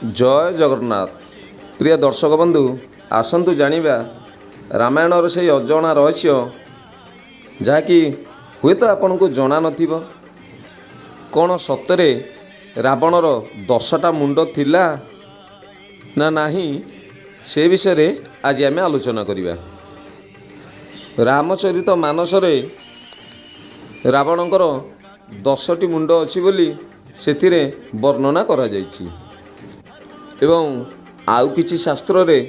जय जगन्नाथ। प्रिय दर्शक बंधु, आसतु जानिबा रामायणर से अजଣା रहस्य जहाँकि हुए तो आपन को जना नथिबो। कौन सतरे रावणर 10टा मुंड थिला ना नाही से विषय आज आम आलोचना करिबा। रामचरित मानसरे रावणकर 10टी मुंड अछि बोली सेथिरे वर्णना करा जायछि एवं आउ किछि शास्त्र रे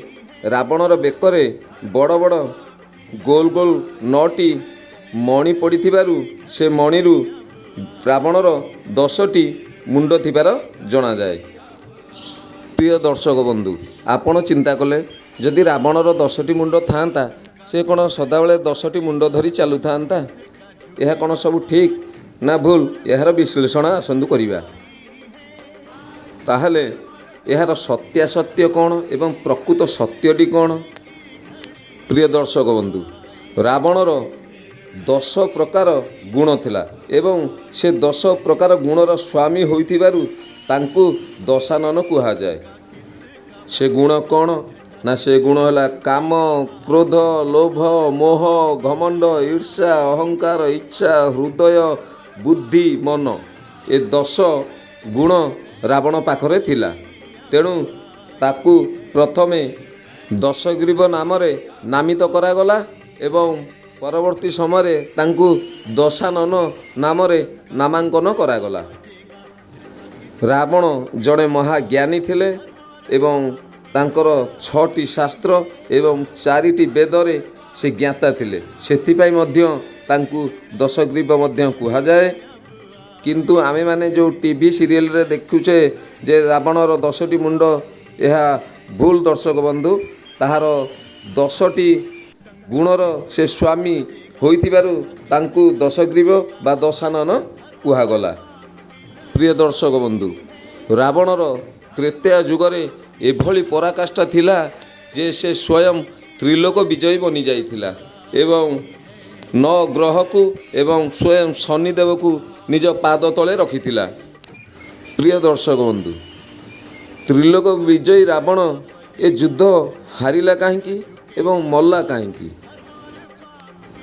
रावणर बेकरे बड़ बड़ गोल गोल 9टी मणि पड़िथिबारु से मणिरु रावणर 10टी मुंड थिबार जणा जाए। प्रिय दर्शक बंधु, आपण चिंता कले जदि रावणर 10टी मुंड थांता से कौन सदाबले 10टी मुंड धरी चलु थांता? यह कौन सब ठीक ना भूल? यार विश्लेषण आसतु करिबा। ताहले यार सत्यासत्य कौन एवं प्रकृत सत्यटी कौन? प्रिय दर्शक बंधु, रावणर 10 प्रकार गुण थिला एवं से 10 प्रकार गुणर स्वामी होइथिबारु तांकु दशानन कुहा जाए। से गुण कौन ना से गुण है काम, क्रोध, लोभ, मोह, घमंड, ईर्षा, अहंकार, इच्छा, हृदय, बुद्धि, मन। ए 10 गुण रावण पाखरे थिला। तेणु ताकू प्रथमे दशग्रीव नाम नामित करागला एवं परवर्ती समय तांकु दशानन नाम नामांकन करागला। रावण जड़े महाज्ञानी थिले एवं तांकर 6टी शास्त्र एवं 4टी वेदरे से ज्ञाता थिले। सेथिपाई मध्य तांकु दशग्रीव मध्य कुहा जाए। किंतु आमे माने जो टीवी सीरियल रे देखुचे जे रावणर 10टी मुंड, यह भूल दर्शक बंधु। ताहार 10टी गुणर से स्वामी होइथिबारु तांकु दशग्रीव बा दशानन कुहागला। प्रिय दर्शक बंधु, रावणर त्रेतया जुगरे एभली पराकाष्ठा थिला जे से स्वयं त्रिलोक विजयी बनी जाइथिला एवं 9 ग्रह को एवं स्वयं शनिदेव को निज पाद तले रखिथिला। प्रिय दर्शक बंधु, त्रिलोक विजयी रावण ए युद्ध हारिला काहींकी एवं मल्ला काहींकी?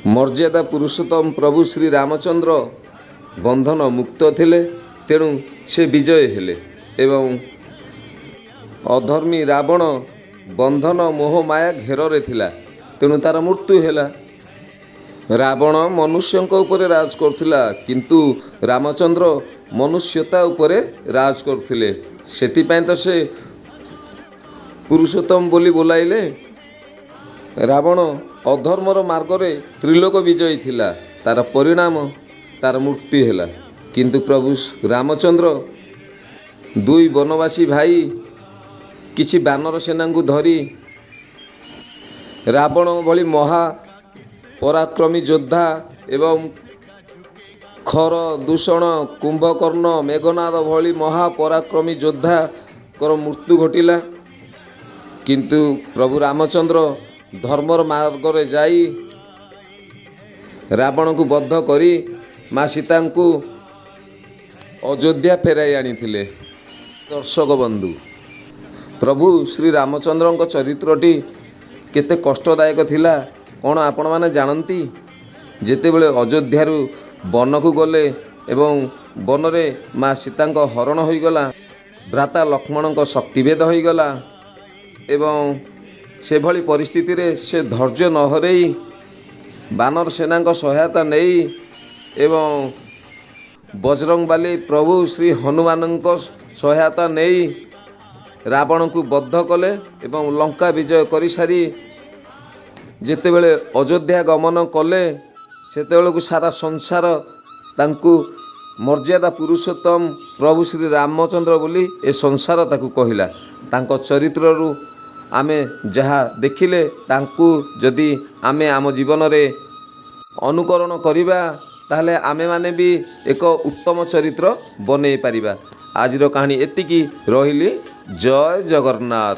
मर्यादा पुरुषोत्तम प्रभु श्री रामचंद्र बंधन मुक्त थिले, तेणु से विजय हेले एवं अधर्मी रावण बंधन मोह माया घेर थिला, तेणु तार मृत्यु हेला। रावण मनुष्यंक उपरे राज करथिला किंतु रामचंद्र मनुष्यता उपरे राज करथिले। सेतिपैं तो से पुरुषोत्तम बोली बोलाइले। रावण अधर्मर मार्गरे त्रिलोक विजयी थिला, तार परिणाम तार मृत्यु हेला। किंतु प्रभु रामचंद्र 2 वनवासी भाई किछि बानर सेना को धरी रावण भली महा पराक्रमी योद्धा एवं खर, दूषण, कुंभकर्ण, मेघनाद भली महापराक्रमी योद्धा कर मृत्यु घटिला। किंतु प्रभु रामचंद्र धर्मर मार्ग जाई रावण को बद्ध करी माँ सीता को अयोध्या फेराई आनिथिले। दर्शक बंधु, प्रभु श्री रामचंद्र चरित्रटी केते कष्टदायक थिला कौन आपण माने जानती? जेतेबेले अयोध्यारु वन को गले एवं वन रे माँ सीता हरण होईगला, भ्राता लक्ष्मण शक्तिभेद होईगला एवं से भली परिस्थिति रे से धैर्य न हरई बानर सेना सहायता नहीं एवं बजरंगबाली प्रभु श्री हनुमान सहायता नहीं रावण को बद्ध कले एवं लंका विजय करि सारी जेतेबेले अयोध्या गमन कले सेतेबेले को सारा संसार तांकु मर्यादा पुरुषोत्तम प्रभु श्री रामचंद्र बोली ए संसार ताकु कहिला। तांको चरित्ररु आमे जहा देखिले तांकु जदि आमे आम जीवन रे अनुकरण करिबा ताहले आमे माने भी एक उत्तम चरित्र बनै पारिबा। आजिर कहानी एतिकी रहिली। जय जगन्नाथ।